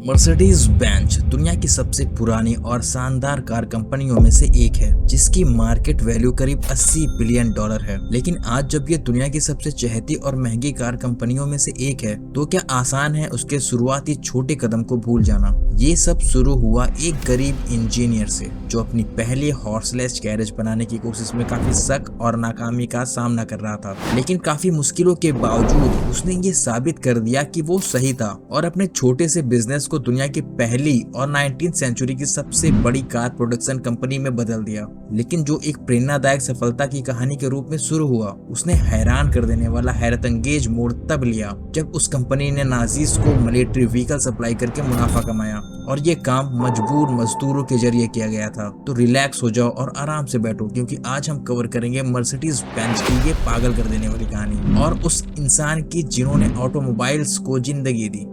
Mercedes Benz दुनिया की सबसे पुरानी और शानदार कार कंपनियों में से एक है, जिसकी मार्केट वैल्यू करीब 80 बिलियन डॉलर है। लेकिन आज जब ये दुनिया की सबसे चहेती और महंगी कार कंपनियों में से एक है, तो क्या आसान है उसके शुरुआती छोटे कदम को भूल जाना? ये सब शुरू हुआ एक गरीब इंजीनियर से, जो अपनी पहली हॉर्सलेस कैरेज बनाने की कोशिश में काफी शक और नाकामी का सामना कर रहा था। लेकिन काफी मुश्किलों के बावजूद उसने ये साबित कर दिया कि वो सही था और अपने छोटे से बिजनेस को दुनिया की पहली और 19वीं सेंचुरी की सबसे बड़ी कार प्रोडक्शन कंपनी में बदल दिया। लेकिन जो एक प्रेरणादायक सफलता की कहानी के रूप में शुरू हुआ, उसने हैरान कर देने वाला हैरतअंगेज मोड़ तब लिया जब उस कंपनी ने नाजीज को मिलिट्री व्हीकल सप्लाई करके मुनाफा कमाया, और ये काम मजबूर मजदूरों के जरिए किया गया था। तो रिलैक्स हो जाओ और आराम से बैठो, क्योंकि आज हम कवर करेंगे मर्सिडीज बेंज की ये पागल कर देने वाली कहानी और उस इंसान की जिन्होंने ऑटोमोबाइल्स को जिंदगी दी।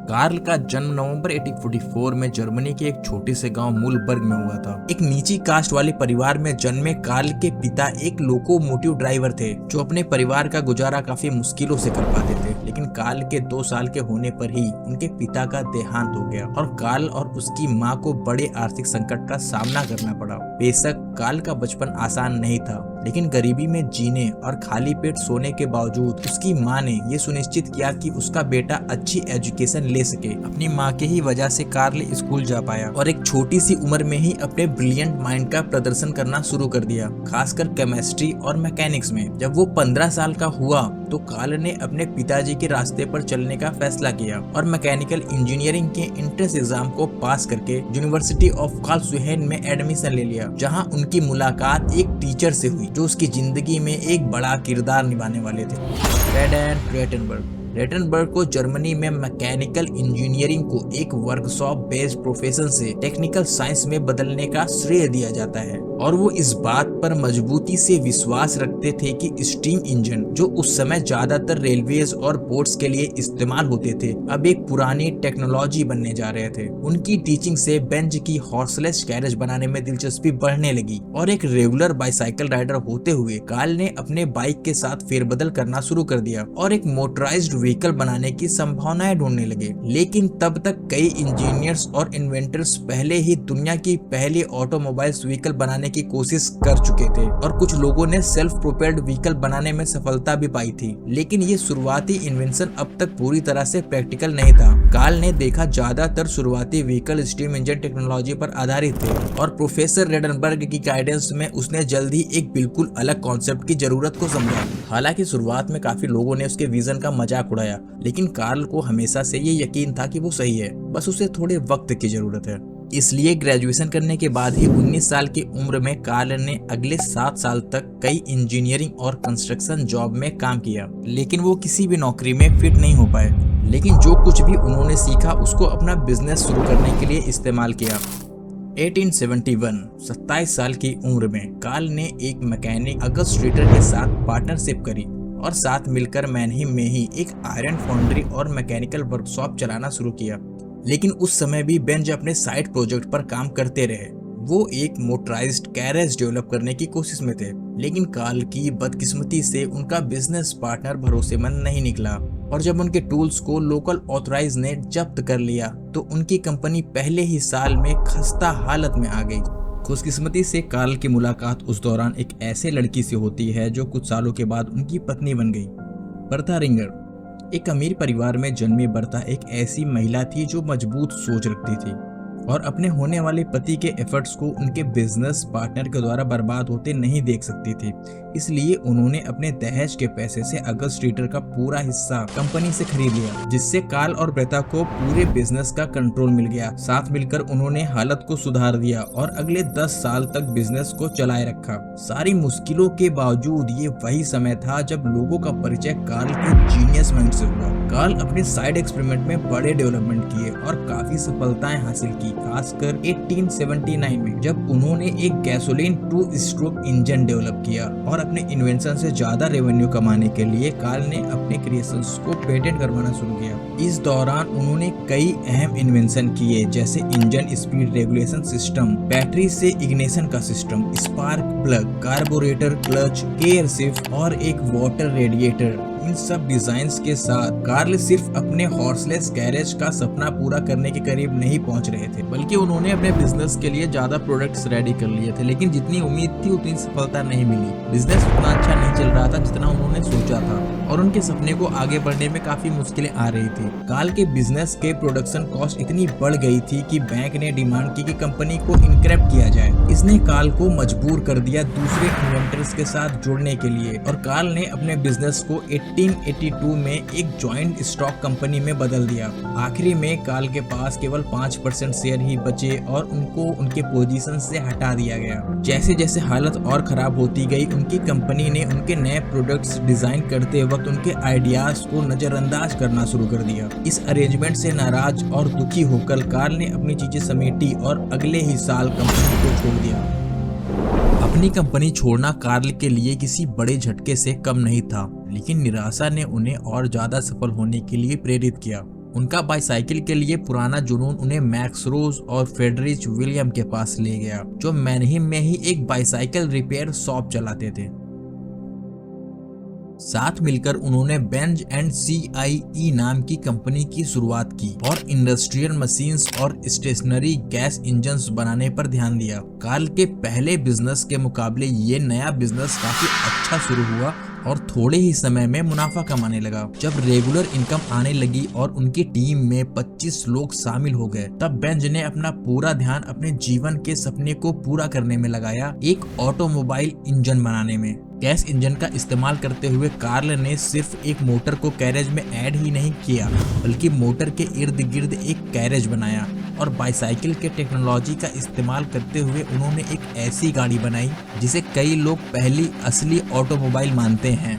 कार्ल का जन्म नवंबर 1844 में जर्मनी के एक छोटे से गांव मूलबर्ग में हुआ था। एक नीची कास्ट वाले परिवार में जन्मे कार्ल के पिता एक लोकोमोटिव ड्राइवर थे, जो अपने परिवार का गुजारा काफी मुश्किलों से कर पाते थे। लेकिन कार्ल के 2 साल के होने पर ही उनके पिता का देहांत हो गया और कार्ल और उसकी माँ को बड़े आर्थिक संकट का सामना करना पड़ा। बेशक कार्ल का बचपन आसान नहीं था, लेकिन गरीबी में जीने और खाली पेट सोने के बावजूद उसकी माँ ने ये सुनिश्चित किया कि उसका बेटा अच्छी एजुकेशन ले सके। अपनी माँ के ही वजह से कार्ल स्कूल जा पाया और एक छोटी सी उम्र में ही अपने ब्रिलियंट माइंड का प्रदर्शन करना शुरू कर दिया, खासकर केमिस्ट्री और मैकेनिक्स में। जब वो 15 साल का हुआ तो कार्ल ने अपने पिताजी के रास्ते पर चलने का फैसला किया और मैकेनिकल इंजीनियरिंग के एंट्रेंस एग्जाम को पास करके यूनिवर्सिटी ऑफ कार्लसरूहे में एडमिशन ले लिया, जहाँ उनकी मुलाकात एक टीचर से हुई जो उसकी जिंदगी में एक बड़ा किरदार निभाने वाले थे, फ्रेडरिक रेटनबर्ग। रेटनबर्ग को जर्मनी में मैकेनिकल इंजीनियरिंग को एक वर्कशॉप बेस्ड प्रोफेशन से टेक्निकल साइंस में बदलने का श्रेय दिया जाता है, और वो इस बात पर मजबूती से विश्वास रखते थे कि स्टीम इंजन, जो उस समय ज्यादातर रेलवेज और बोट्स के लिए इस्तेमाल होते थे, अब एक पुरानी टेक्नोलॉजी बनने जा रहे थे। उनकी टीचिंग से बेंज की हॉर्सलेस कैरेज बनाने में दिलचस्पी बढ़ने लगी, और एक रेगुलर बाइसाइकिल राइडर होते हुए कार्ल ने अपने बाइक के साथ फेरबदल करना शुरू कर दिया और एक मोटराइज्ड व्हीकल बनाने की संभावनाएं ढूंढने लगे। लेकिन तब तक कई इंजीनियर्स और इन्वेंटर्स पहले ही दुनिया की पहली ऑटोमोबाइल्स व्हीकल बनाने की कोशिश कर चुके थे, और कुछ लोगों ने सेल्फ प्रोपेल्ड व्हीकल बनाने में सफलता भी पाई थी। लेकिन ये शुरुआती इन्वेंशन अब तक पूरी तरह से प्रैक्टिकल नहीं था। कार्ल ने देखा ज्यादातर शुरुआती व्हीकल स्टीम इंजन टेक्नोलॉजी पर आधारित थे, और प्रोफेसर रेटनबर्ग की गाइडेंस में उसने जल्द ही एक बिल्कुल अलग कॉन्सेप्ट की जरूरत को समझा। हालांकि शुरुआत में काफी लोगों ने उसके विजन का मजाक उड़ाया, लेकिन कार्ल को हमेशा से ये यकीन था कि वो सही है, बस उसे थोड़े वक्त की जरूरत है। इसलिए ग्रेजुएशन करने के बाद ही 19 साल की उम्र में कार्ल ने अगले 7 साल तक कई इंजीनियरिंग और कंस्ट्रक्शन जॉब में काम किया, लेकिन वो किसी भी नौकरी में फिट नहीं हो पाए। लेकिन जो कुछ भी उन्होंने सीखा उसको अपना बिजनेस शुरू करने के लिए इस्तेमाल किया। 1871 27 साल की उम्र में कार्ल ने एक मैकेनिक अगस्ट रीटर के साथ पार्टनरशिप करी और साथ मिलकर मैनहीम में ही एक आयरन फाउंड्री और मैकेनिकल वर्कशॉप चलाना शुरू किया। लेकिन उस समय भी बेंज अपने साइड प्रोजेक्ट पर काम करते रहे। वो एक मोटराइज्ड कैरेज डेवलप करने की कोशिश में थे, लेकिन कार्ल की बदकिस्मती से उनका बिजनेस पार्टनर भरोसेमंद नहीं निकला, और जब उनके टूल्स को लोकल ऑथराइज ने जब्त कर लिया तो उनकी कंपनी पहले ही साल में खस्ता हालत में आ गई। खुशकिस्मती से कार्ल की मुलाकात उस दौरान एक ऐसे लड़की से होती है जो कुछ सालों के बाद उनकी पत्नी बन गई। Bertha Ringer. एक अमीर परिवार में जन्मी बर्था एक ऐसी महिला थी जो मजबूत सोच रखती थी और अपने होने वाले पति के एफर्ट्स को उनके बिजनेस पार्टनर के द्वारा बर्बाद होते नहीं देख सकती थी। इसलिए उन्होंने अपने दहेज के पैसे से अगस्ट रीटर का पूरा हिस्सा कंपनी से खरीद लिया, जिससे कार्ल और ब्रेता को पूरे बिजनेस का कंट्रोल मिल गया। साथ मिलकर उन्होंने हालत को सुधार दिया और अगले 10 साल तक बिजनेस को चलाए रखा। सारी मुश्किलों के बावजूद ये वही समय था जब लोगों का परिचय कार्ल के जीनियस माइंड से हुआ। कार्ल अपने साइड एक्सपेरिमेंट में बड़े डेवलपमेंट किए और काफी सफलताएं हासिल की, खासकर 1879 में जब उन्होंने एक गैसोलीन 2 स्ट्रोक इंजन डेवलप किया। और अपने इन्वेंशन से ज्यादा रेवेन्यू कमाने के लिए कार्ल ने अपने क्रिएशंस को पेटेंट करवाना शुरू किया। इस दौरान उन्होंने कई अहम इन्वेंशन किए, जैसे engine speed regulation system, battery से इग्निशन का system, spark plug, carburettor, clutch, air shift और एक वाटर रेडिएटर। इन सब डिजाइन्स के साथ कार्ल सिर्फ अपने हॉर्सलेस गैरेज का सपना पूरा करने के करीब नहीं पहुंच रहे थे, बल्कि उन्होंने अपने बिजनेस के लिए ज्यादा प्रोडक्ट्स रेडी कर लिए थे। लेकिन जितनी उम्मीद थी उतनी सफलता नहीं मिली। बिजनेस उतना अच्छा नहीं चल रहा था जितना उन्होंने सोचा था और उनके सपने को आगे बढ़ने में काफी मुश्किलें आ रही थी। कार्ल के बिजनेस के प्रोडक्शन कॉस्ट इतनी बढ़ गई थी कि बैंक ने डिमांड की कि कंपनी को इनक्रैप्ट किया जाए। इसने कार्ल को मजबूर कर दिया दूसरे इन्वेंटर्स के साथ जुड़ने के लिए और कार्ल ने अपने बिजनेस को 1882 में एक जॉइंट स्टॉक कंपनी में बदल दिया। आखिरी में कार्ल के पास केवल 5% शेयर ही बचे और उनको उनके पोजीशन से हटा दिया गया। जैसे जैसे हालत और खराब होती गई, उनकी कंपनी ने उनके नए प्रोडक्ट्स डिजाइन करते वक्त उनके आइडियाज को नजरअंदाज करना शुरू कर दिया। इस अरेंजमेंट से नाराज और दुखी होकर कार्ल ने अपनी चीजें समेटी और अगले ही साल कंपनी को छोड़ दिया। अपनी कंपनी छोड़ना कार्ल के लिए किसी बड़े झटके से कम नहीं था, लेकिन निराशा ने उन्हें और ज्यादा सफल होने के लिए प्रेरित किया। उनका बाईसाइकिल के लिए पुराना जुनून उन्हें मैक्स रोज और फ्रेडरिच विलियम के पास ले गया, जो मैनहीम में ही एक बाईसाइकिल रिपेयर शॉप चलाते थे। साथ मिलकर उन्होंने बेंज एंड CIE नाम की कंपनी की शुरुआत की और इंडस्ट्रियल मशीन्स और स्टेशनरी गैस इंजन्स बनाने पर ध्यान दिया। कार्ल के पहले बिजनेस के मुकाबले ये नया बिजनेस काफी अच्छा शुरू हुआ और थोड़े ही समय में मुनाफा कमाने लगा। जब रेगुलर इनकम आने लगी और उनकी टीम में 25 लोग शामिल हो गए, तब बेंज ने अपना पूरा ध्यान अपने जीवन के सपने को पूरा करने में लगाया, एक ऑटोमोबाइल इंजन बनाने में। गैस इंजन का इस्तेमाल करते हुए कार्ल ने सिर्फ एक मोटर को कैरेज में ऐड ही नहीं किया, बल्कि मोटर के इर्द गिर्द एक कैरेज बनाया और बाईसाइकिल के टेक्नोलॉजी का इस्तेमाल करते हुए उन्होंने एक ऐसी गाड़ी बनाई जिसे कई लोग पहली असली ऑटोमोबाइल मानते हैं।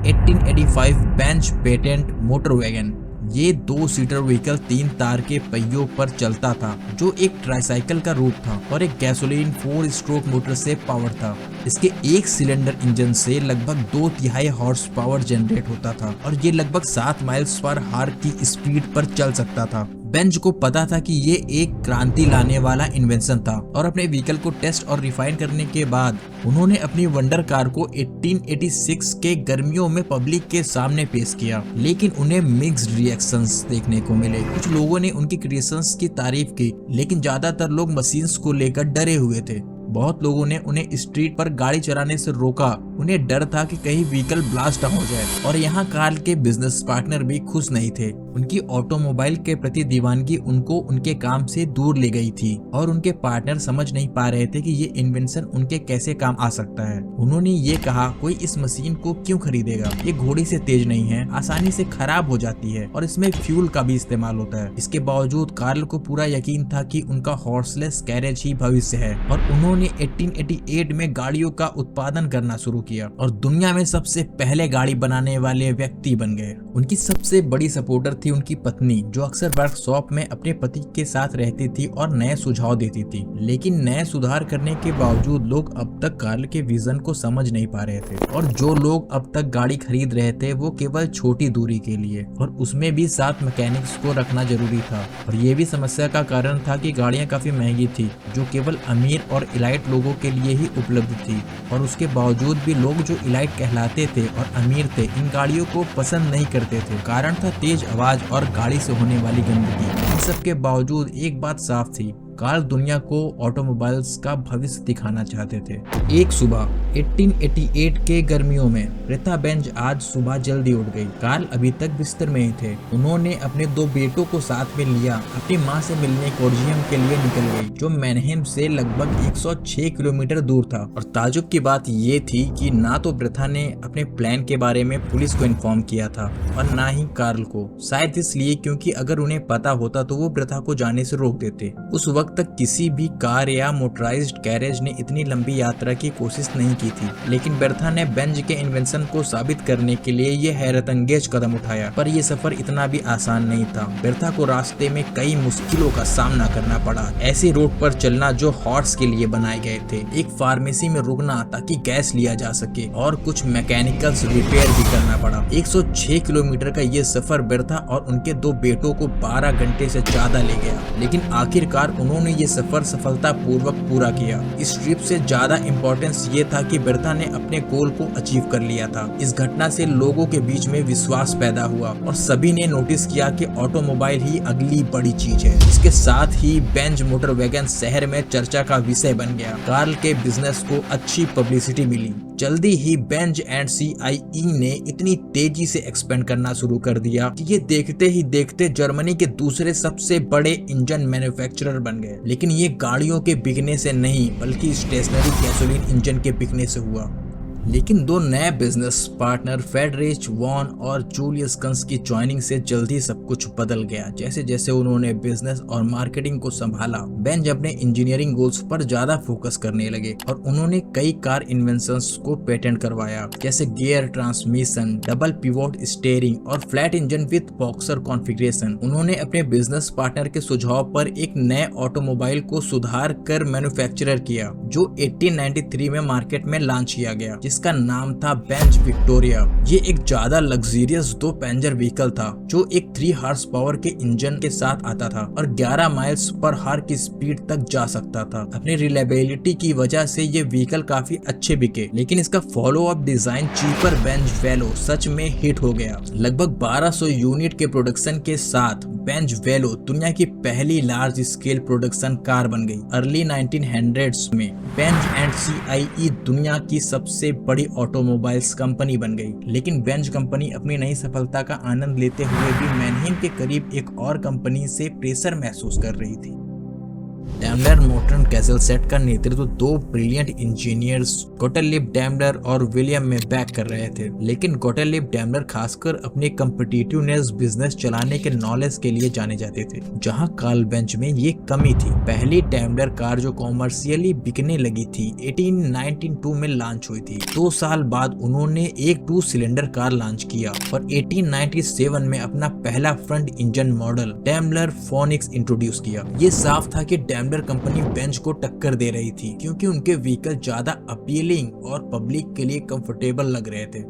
1885 बेंज पेटेंट मोटर वैगन। ये 2 सीटर व्हीकल 3 तार के पहियों पर चलता था, जो एक ट्राइसाइकिल का रूप था और एक गैसोलीन 4 स्ट्रोक मोटर से पावर था। इसके एक सिलेंडर इंजन से लगभग 2/3 हॉर्स पावर जनरेट होता था और ये लगभग 7 माइल्स पर हार की स्पीड पर चल सकता था। बेंज को पता था कि ये एक क्रांति लाने वाला इन्वेंशन था और अपने व्हीकल को टेस्ट और रिफाइन करने के बाद उन्होंने अपनी वंडर कार को 1886 के गर्मियों में पब्लिक के सामने पेश किया, लेकिन उन्हें मिक्स्ड रिएक्शंस देखने को मिले। कुछ लोगों ने उनकी क्रिएशंस की तारीफ की, लेकिन ज्यादातर लोग मशीन्स को लेकर डरे हुए थे। बहुत लोगों ने उन्हें स्ट्रीट पर गाड़ी चलाने से रोका, उन्हें डर था कि कहीं व्हीकल ब्लास्ट हो जाए। और यहाँ कार्ल के बिजनेस पार्टनर भी खुश नहीं थे। उनकी ऑटोमोबाइल के प्रति दीवानगी उनको उनके काम से दूर ले गई थी और उनके पार्टनर समझ नहीं पा रहे थे कि ये इन्वेंशन उनके कैसे काम आ सकता है। उन्होंने ये कहा, कोई इस मशीन को क्यों खरीदेगा, ये घोड़ी से तेज नहीं है, आसानी से खराब हो जाती है और इसमें फ्यूल का भी इस्तेमाल होता है। इसके बावजूद कार्ल को पूरा यकीन था कि उनका हॉर्सलेस कैरेज ही भविष्य है और उन्होंने 1888 में गाड़ियों का उत्पादन करना शुरू किया और दुनिया में सबसे पहले गाड़ी बनाने वाले व्यक्ति बन गए। उनकी सबसे बड़ी सपोर्टर थी उनकी पत्नी, जो अक्सर वर्कशॉप में अपने पति के साथ रहती थी और नए सुझाव देती थी। लेकिन नए सुधार करने के बावजूद लोग अब तक कार्ल के विजन को समझ नहीं पा रहे थे और जो लोग अब तक गाड़ी खरीद रहे थे वो केवल छोटी दूरी के लिए, और उसमें भी 7 मैकेनिक्स को रखना जरूरी था। और ये भी समस्या का कारण था कि गाड़ियां काफी महंगी थी, जो केवल अमीर और इलाइट लोगों के लिए ही उपलब्ध थी। और उसके बावजूद भी लोग जो इलाइट कहलाते थे और अमीर थे, इन गाड़ियों को पसंद नहीं करते थे। कारण था तेज आवाज और गाड़ी से होने वाली गंदगी। इन सब के बावजूद एक बात साफ थी, कार्ल दुनिया को ऑटोमोबाइल्स का भविष्य दिखाना चाहते थे। एक सुबह 1888 के गर्मियों में रेता बेंज आज सुबह जल्दी उठ गई। कार्ल अभी तक बिस्तर में ही थे। उन्होंने अपने 2 बेटों को साथ में लिया, अपनी माँ से मिलने कोर्जियम के लिए निकल गई, जो मैनहेम से लगभग 106 किलोमीटर दूर था। और ताजुब की बात ये थी कि ना तो ब्रेथा ने अपने प्लान के बारे में पुलिस को इन्फॉर्म किया था और ना ही कार्ल को, शायद इसलिए क्योंकि अगर उन्हें पता होता तो वो ब्रेथा को जाने से रोक देते। उस वक्त तक किसी भी कार या मोटराइज्ड कैरेज ने इतनी लंबी यात्रा की कोशिश नहीं की थी। लेकिन बेर्था ने बेंज के इन्वेंशन को साबित करने के लिए ये हैरतअंगेज कदम उठाया, पर यह सफर इतना भी आसान नहीं था। बेर्था को रास्ते में कई मुश्किलों का सामना करना पड़ा। ऐसे रोड पर चलना जो हॉर्स के लिए बनाए गए थे, एक फार्मेसी में रुकना ताकि गैस लिया जा सके, और कुछ मैकेनिकल्स रिपेयर भी करना पड़ा। 106 किलोमीटर का ये सफर बेर्था और उनके 2 बेटों को 12 घंटे से ज्यादा ले गया, लेकिन आखिरकार उन्होंने उन्होंने ये सफर सफलतापूर्वक पूरा किया। इस ट्रिप से ज्यादा इम्पोर्टेंस ये था कि बिरता ने अपने गोल को अचीव कर लिया था। इस घटना से लोगों के बीच में विश्वास पैदा हुआ और सभी ने नोटिस किया कि ऑटोमोबाइल ही अगली बड़ी चीज है। इसके साथ ही बेंज मोटर वैगन शहर में चर्चा का विषय बन गया। कार्ल के बिजनेस को अच्छी पब्लिसिटी मिली। जल्दी ही बेंज एंड CIE ने इतनी तेजी से एक्सपेंड करना शुरू कर दिया कि ये देखते ही देखते जर्मनी के दूसरे सबसे बड़े इंजन मैन्युफैक्चरर बन गए। लेकिन ये गाड़ियों के बिकने से नहीं बल्कि स्टेशनरी गैसोलीन इंजन के बिकने से हुआ। लेकिन दो नए बिजनेस पार्टनर फ्रेडरिच वॉन और जूलियस कंस की ज्वाइनिंग से जल्दी सब कुछ बदल गया। जैसे जैसे उन्होंने बिजनेस और मार्केटिंग को संभाला, बेंज अपने इंजीनियरिंग गोल्स पर ज्यादा फोकस करने लगे और उन्होंने कई कार इन्वेंशंस को पेटेंट करवाया, जैसे gear transmission, double pivot steering और flat engine with boxer configuration. उन्होंने अपने बिजनेस पार्टनर के सुझाव पर एक नए ऑटोमोबाइल को सुधार कर मैन्युफैक्चरर किया, जो 1893 में मार्केट में लॉन्च किया गया, जिसका नाम था बेंज विक्टोरिया। ये एक ज्यादा लग्जरियस 2 पैसेंजर व्हीकल था जो एक 3 हॉर्स पावर के इंजन के साथ आता था और 11 माइल्स पर हार की स्पीड तक जा सकता था। अपनी रिलायबिलिटी की वजह से ये व्हीकल काफी अच्छे बिके, लेकिन इसका follow up design cheaper Benz वेलो सच में हिट हो गया। लगभग 1200 यूनिट के प्रोडक्शन के साथ बेंज वेलो दुनिया की पहली लार्ज स्केल प्रोडक्शन कार बन गई। अर्ली 1900s में बेंज एंड CIE दुनिया की सबसे बड़ी ऑटोमोबाइल्स कंपनी बन गई। लेकिन बेंज कंपनी अपनी नई सफलता का आनंद लेते हुए भी मैनहीम के करीब एक और कंपनी से प्रेशर महसूस कर रही थी। डैमलर मोटर कैसलसेट का नेतृत्व 2 ब्रिलियंट इंजीनियर्स गोटलिब डैमलर और विलियम मेबैक कर रहे थे। लेकिन गोटलिब डैमलर खासकर अपनी कम्पिटिटिवनेस बिजनेस चलाने के नॉलेज के लिए जाने जाते थे, जहां कार्ल बेंज में ये कमी थी। पहली डैमलर कार जो कॉमर्शियली बिकने लगी थी 1892 में लॉन्च हुई थी। 2 साल बाद उन्होंने एक 2 सिलेंडर कार लॉन्च किया और 1897 में अपना पहला front engine model Daimler phoenix introduce किया। ये साफ था कि डैमलर कंपनी बेंज को टक्कर दे रही थी, क्योंकि उनके व्हीकल ज्यादा अपीलिंग और पब्लिक के लिए कंफर्टेबल लग रहे थे।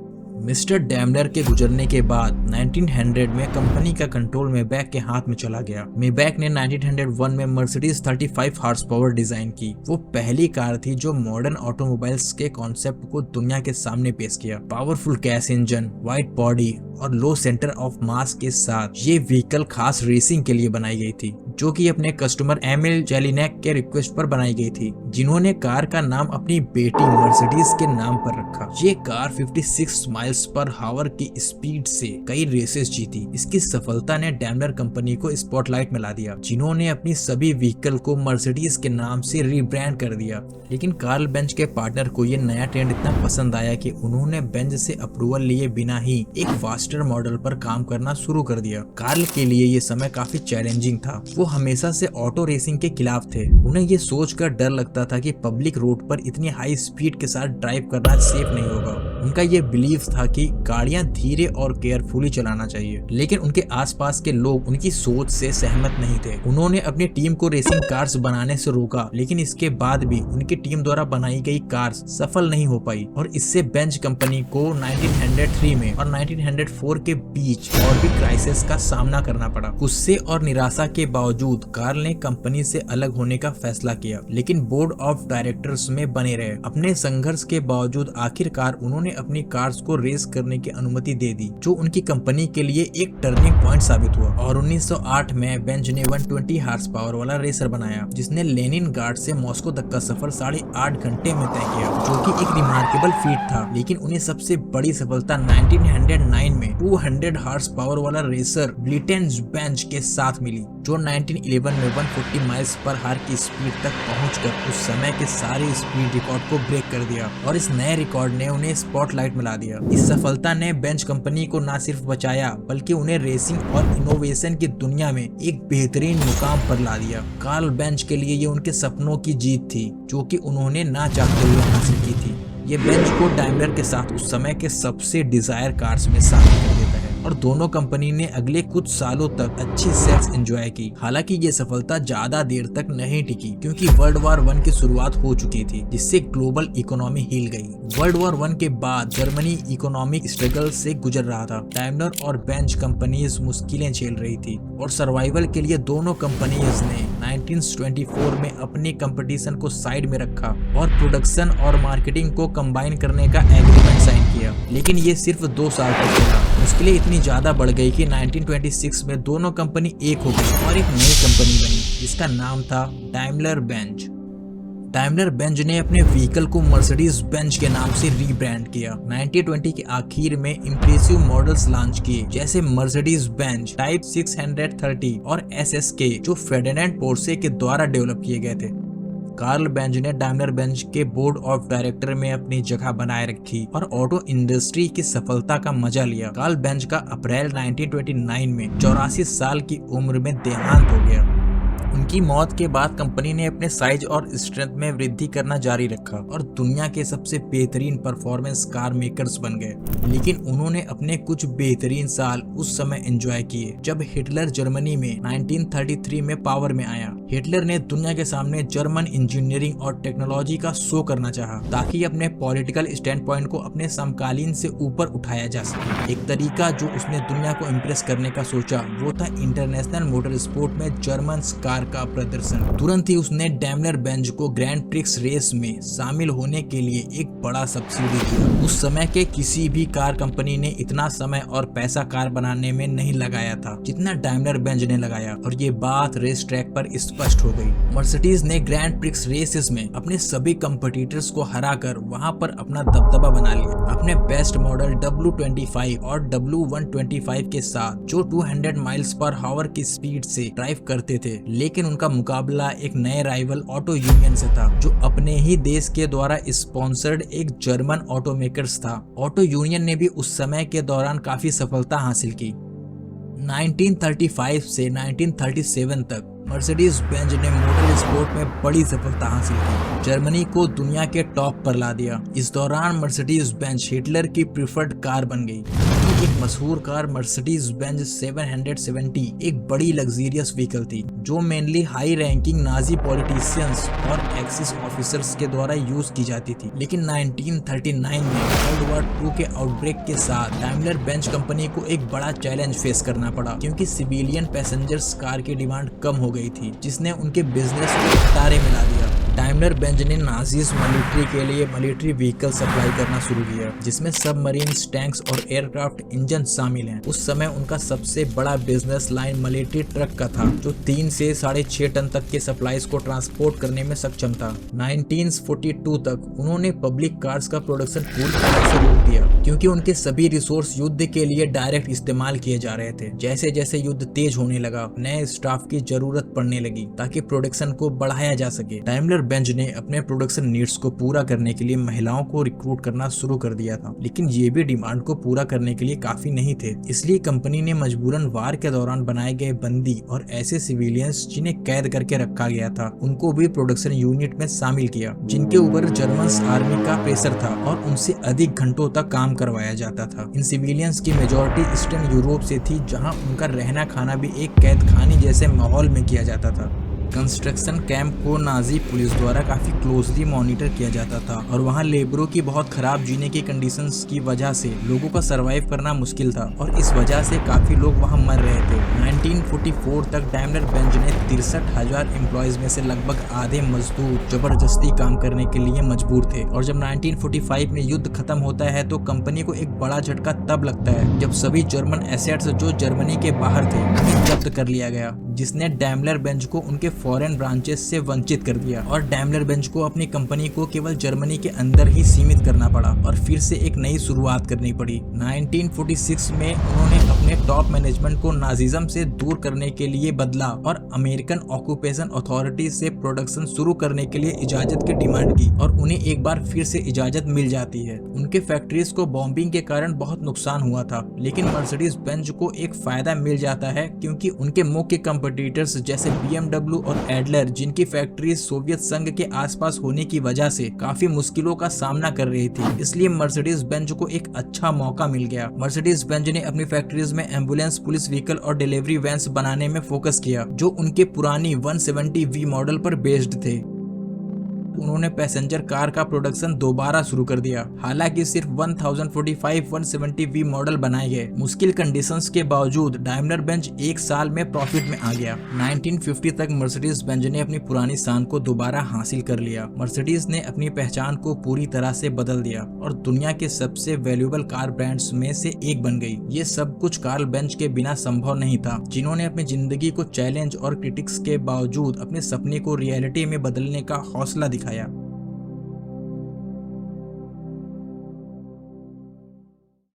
मिस्टर डैमलर के गुजरने के बाद 1900 में कंपनी का कंट्रोल मेबैक के हाथ में चला गया। मेबैक ने 1901 में मर्सिडीज 35 हॉर्स पावर डिजाइन की। वो पहली कार थी जो मॉडर्न ऑटोमोबाइल्स के कॉन्सेप्ट को दुनिया के सामने पेश किया। Powerful gas engine, wide body और लो सेंटर ऑफ मास के साथ ये व्हीकल खास रेसिंग के लिए बनाई गई थी, जो कि अपने कस्टमर एमिल जेलिनेक के रिक्वेस्ट पर बनाई गई थी, जिन्होंने कार का नाम अपनी बेटी मर्सिडीज के नाम पर रखा। ये कार 56 माइल्स पर हावर की स्पीड से कई रेसेस जीती। इसकी सफलता ने डैमलर कंपनी को स्पॉटलाइट में ला दिया, जिन्होंने अपनी सभी व्हीकल को मर्सिडीज के नाम से रीब्रांड कर दिया। लेकिन कार्ल बेंज के पार्टनर को ये नया ट्रेंड इतना पसंद आया कि उन्होंने बेंज से अप्रूवल लिए बिना ही एक फास्टर मॉडल पर काम करना शुरू कर दिया। कार्ल के लिए ये समय काफी चैलेंजिंग था। वो हमेशा से ऑटो रेसिंग के खिलाफ थे। उन्हें ये सोचकर डर लगता था कि पब्लिक रोड पर इतनी हाई स्पीड के साथ ड्राइव करना सेफ नहीं होगा। उनका ये बिलीफ था कि गाड़ियां धीरे और केयरफुली चलाना चाहिए। लेकिन उनके आसपास के लोग उनकी सोच से सहमत नहीं थे। उन्होंने अपनी टीम को रेसिंग कार्स बनाने से रोका, लेकिन इसके बाद भी उनकी टीम द्वारा बनाई गई कार्स सफल नहीं हो पाई और इससे बेंज कंपनी को 1903 में और 1904 के बीच और भी क्राइसिस का सामना करना पड़ा। गुस्से और निराशा के बावजूद कार्ल ने कंपनी से अलग होने का फैसला किया, लेकिन बोर्ड ऑफ डायरेक्टर्स में बने रहे। अपने संघर्ष के बावजूद आखिरकार उन्होंने अपनी कार्स को रेस करने की अनुमति दे दी, जो उनकी कंपनी के लिए एक टर्निंग पॉइंट साबित हुआ। और 1908 में बेंज ने 120 हॉर्स पावर वाला रेसर बनाया, जिसने लेनिनग्राड से मॉस्को तक का सफर 8.5 घंटे में तय किया, जो कि एक रिमार्केबल फीट था। लेकिन उन्हें सबसे बड़ी सफलता 1909 में 200 हॉर्स पावर वाला रेसर ब्लिटेंज बेंज के साथ मिली, जो 1911 में 140 माइल्स पर हार की स्पीड तक पहुंचकर उस समय के सारे स्पीड रिकॉर्ड को ब्रेक कर दिया और इस नए रिकॉर्ड ने उन्हें स्पॉटलाइट में ला दिया। इस सफलता ने बेंज कंपनी को न सिर्फ बचाया, बल्कि उन्हें रेसिंग और इनोवेशन की दुनिया में एक बेहतरीन मुकाम पर ला दिया। कार्ल बेंज के लिए ये उनके सपनों की जीत थी, जो कि उन्होंने ना चाहते हुए हासिल की थी। ये बेंज को डैमलर के साथ उस समय के सबसे डिजायर कार्स में शामिल कर देता है। और दोनों कंपनी ने अगले कुछ सालों तक अच्छी सेल्स एंजॉय की। हालांकि ये सफलता ज्यादा देर तक नहीं टिकी क्योंकि वर्ल्ड वॉर 1 की शुरुआत हो चुकी थी, जिससे ग्लोबल इकोनॉमी हिल गई। वर्ल्ड वॉर 1 के बाद जर्मनी इकोनॉमिक स्ट्रगल से गुजर रहा था। डाइमलर और बेंज कंपनीज मुश्किलें झेल रही थी और सर्वाइवल के लिए दोनों कंपनीज ने 1924 में अपने कंपटीशन को साइड में रखा और प्रोडक्शन और मार्केटिंग को कंबाइन करने का एग्रीमेंट साइन किया। लेकिन ये सिर्फ 2 साल तक चला। मुश्किलें इतनी ज्यादा बढ़ गई कि 1926 में दोनों कंपनी एक हो गई और एक नई कंपनी बनी जिसका नाम था डाइमलर बेंज। डाइमलर बेंज ने अपने व्हीकल को मर्सिडीज बेंज के नाम से रीब्रांड किया। 1920 के आखिर में इंप्रेसिव मॉडल्स लॉन्च किए जैसे मर्सिडीज बेंज टाइप 630 और SSK जो फेर्डिनेंड पोर्शे के द्वारा डेवलप किए गए थे। कार्ल बेंज ने डाइमलर बेंज के बोर्ड ऑफ डायरेक्टर में अपनी जगह बनाए रखी और ऑटो इंडस्ट्री की सफलता का मजा लिया। कार्ल बेंज का अप्रैल 1929 में 84 साल की उम्र में देहांत हो गया। उनकी मौत के बाद कंपनी ने अपने साइज और स्ट्रेंथ में वृद्धि करना जारी रखा और दुनिया के सबसे बेहतरीन परफॉर्मेंस कार मेकर्स बन गए। लेकिन उन्होंने अपने कुछ बेहतरीन साल उस समय एंजॉय किए जब हिटलर जर्मनी में 1933 में पावर में आया। हिटलर ने दुनिया के सामने जर्मन इंजीनियरिंग और टेक्नोलॉजी का शो करना चाहा ताकि अपने पॉलिटिकल स्टैंड पॉइंट को अपने समकालीन से ऊपर उठाया जा सके। एक तरीका जो उसने दुनिया को इम्प्रेस करने का सोचा वो था इंटरनेशनल मोटर स्पोर्ट में जर्मन कार का प्रदर्शन। तुरंत ही उसने डाइमलर बेंज को ग्रैंड प्रिक्स रेस में शामिल होने के लिए एक बड़ा सब्सिडी दिया। उस समय के किसी भी कार कंपनी ने इतना समय और पैसा कार बनाने में नहीं लगाया था जितना डाइमलर बेंज ने लगाया और ये बात रेस ट्रैक पर स्पष्ट हो गई। मर्सिडीज ने ग्रैंड प्रिक्स रेसेस में अपने सभी कंपटीटर्स को हराकर वहां पर अपना दबदबा बना लिया। अपने बेस्ट मॉडल W25 और W125 के साथ जो 200 माइल्स पर हावर की स्पीड से ड्राइव करते थे, लेकिन उनका मुकाबला एक नए राइवल ऑटो यूनियन से था जो अपने ही देश के द्वारा स्पॉन्सर्ड एक जर्मन ऑटोमेकर्स था। ऑटो यूनियन ने भी उस समय के दौरान काफी सफलता हासिल की। 1935 से 1937 तक मर्सिडीज बेंज ने मोटर स्पोर्ट में बड़ी सफलता हासिल की, जर्मनी को दुनिया के टॉप पर ला दिया। इस दौरान मर्सिडीज बेंज हिटलर की प्रिफर्ड कार बन गई। एक मशहूर कार मर्सिडीज बेंज 770 एक बड़ी लग्जरियस व्हीकल थी जो mainly high ranking Nazi politicians और एक्सिस ऑफिसर्स के द्वारा यूज की जाती थी। लेकिन 1939 में वर्ल्ड वॉर 2 के आउटब्रेक के साथ डाइमलर बेंज कंपनी को एक बड़ा चैलेंज फेस करना पड़ा क्योंकि सिविलियन पैसेंजर्स कार की डिमांड कम हो गई थी, जिसने उनके बिजनेस को खतरे में ला दिया। डाइमलर बेंज ने नाजीज मिलिट्री के लिए मिलिट्री व्हीकल सप्लाई करना शुरू किया जिसमें सबमरीन्स, टैंक्स और एयरक्राफ्ट इंजन शामिल हैं। उस समय उनका सबसे बड़ा बिजनेस लाइन मिलिट्री ट्रक का था जो 3 से 6.5 टन तक के सप्लाईज को ट्रांसपोर्ट करने में सक्षम था। 1942 तक उन्होंने पब्लिक कार्स का प्रोडक्शन पूरी तरह से रोक दिया क्योंकि उनके सभी रिसोर्स युद्ध के लिए डायरेक्ट इस्तेमाल किए जा रहे थे। जैसे जैसे युद्ध तेज होने लगा, नए स्टाफ की जरूरत पड़ने लगी ताकि प्रोडक्शन को बढ़ाया जा सके। डाइमलर बेंज ने अपने प्रोडक्शन नीड्स को पूरा करने के लिए महिलाओं को रिक्रूट करना शुरू कर दिया था, लेकिन ये भी डिमांड को पूरा करने के लिए काफी नहीं थे। इसलिए कंपनी ने मजबूरन वार के दौरान बनाए गए बंदी और ऐसे सिविलियंस जिन्हें कैद करके रखा गया था उनको भी प्रोडक्शन यूनिट में शामिल किया, जिनके ऊपर जर्मन आर्मी का प्रेशर था और उनसे अधिक घंटों तक काम करवाया जाता था। इन सिविलियंस की मेजॉरिटी ईस्टर्न यूरोप से थी जहां उनका रहना खाना भी एक कैद खाने जैसे माहौल में किया जाता था। कंस्ट्रक्शन कैंप को नाजी पुलिस द्वारा काफी क्लोजली मॉनिटर किया जाता था और वहां लेबरों की बहुत खराब जीने की कंडीशंस की वजह से लोगों का सरवाइव करना मुश्किल था और इस वजह से काफी लोग वहां मर रहे थे। 1944 तक डाइमलर बेंज ने 63,000 एम्प्लॉयज में से लगभग आधे मजदूर जबरदस्ती काम करने के लिए मजबूर थे और जब 1945 में युद्ध खत्म होता है तो कंपनी को एक बड़ा झटका तब लगता है जब सभी जर्मन एसेट्स जो जर्मनी के बाहर थे उन्हें जब्त कर लिया गया, जिसने डाइमलर बेंज को उनके फॉरेन ब्रांचेस से वंचित कर दिया और डाइमलर बेंज को अपनी कंपनी को केवल जर्मनी के अंदर ही सीमित करना पड़ा और फिर से एक नई शुरुआत करनी पड़ी। 1946 में उन्होंने अपने टॉप मैनेजमेंट को नाजिज्म से दूर करने के लिए बदला और अमेरिकन ऑक्यूपेशन अथॉरिटी से प्रोडक्शन शुरू करने के लिए इजाजत की डिमांड की और उन्हें एक बार फिर से इजाजत मिल जाती है। उनके फैक्ट्रीज को बॉम्बिंग के कारण बहुत नुकसान हुआ था, लेकिन मर्सिडीज बेंज को एक फायदा मिल जाता है क्योंकि उनके मुख्य कंपटीटर्स जैसे BMW और एडलर, जिनकी फैक्ट्रीज सोवियत संघ के आसपास होने की वजह से काफी मुश्किलों का सामना कर रही थी, इसलिए मर्सिडीज बेंज को एक अच्छा मौका मिल गया। मर्सिडीज बेंज ने अपनी फैक्ट्रीज में एम्बुलेंस, पुलिस व्हीकल और डिलीवरी वैन्स बनाने में फोकस किया, जो उनके पुरानी 170V मॉडल पर बेस्ड थे। उन्होंने पैसेंजर कार का प्रोडक्शन दोबारा शुरू कर दिया। हालांकि सिर्फ 1045 170V मॉडल बनाए गए। मुश्किल कंडीशंस के बावजूद डाइमलर बेंज एक साल में प्रॉफिट में आ गया। 1950 तक मर्सिडीज बेंज ने अपनी पुरानी शान को दोबारा हासिल कर लिया। मर्सिडीज ने अपनी पहचान को पूरी तरह से बदल दिया और दुनिया के सबसे वैल्यूएबल कार ब्रांड्स में से एक बन गई। ये सब कुछ कार्ल बेंज के बिना संभव नहीं था, जिन्होंने अपनी जिंदगी को चैलेंज और क्रिटिक्स के बावजूद अपने सपने को रियलिटी में बदलने का हौसला दिखाया।